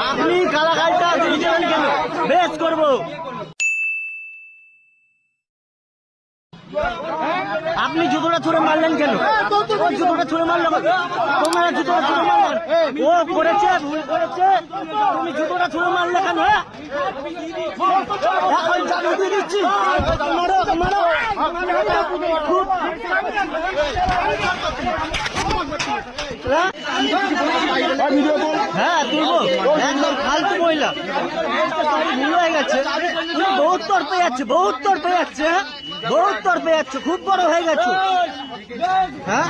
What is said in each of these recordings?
আপনি কালাগালটা দিয়েছিলেন কেন? বেশ করবো। আপনি জুতোটা ছুড়ে মারলেন কেন? জুতোটা ছুড়ে মারলো, তোমরা জুতোটা ছুড়ে মারলেন। ও করেছে, ভুল করেছে, তুমি জুতোটা ছুড়ে মারলে কেন? এখন চাবি দিয়ে দিচ্ছি, মারো মারো। হ্যাঁ তুলবো, একদম ফালতু মহিলা, ভুল হয়ে গেছে। বহুত তর্পে যাচ্ছে, বহুত তর্পে যাচ্ছে, বহুত তর্পে যাচ্ছে, খুব বড় হয়ে গেছে। হ্যাঁ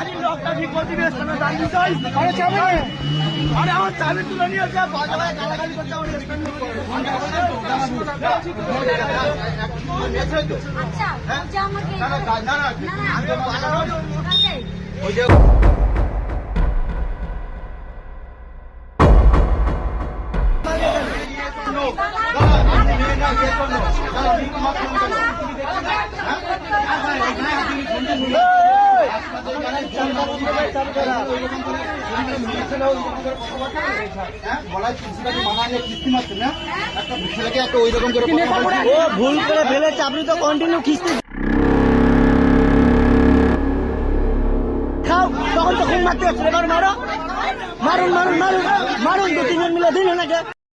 ও ভুল করে ফেলেছে, আপনি তো কন্টিনিউ খিস্তি খাও, তখন তো খুব মারতে যাচ্ছে। এবার মারো, মারুন মারুন মারুন মারুন, 2-3 জন মিলে দিন ওনাকে।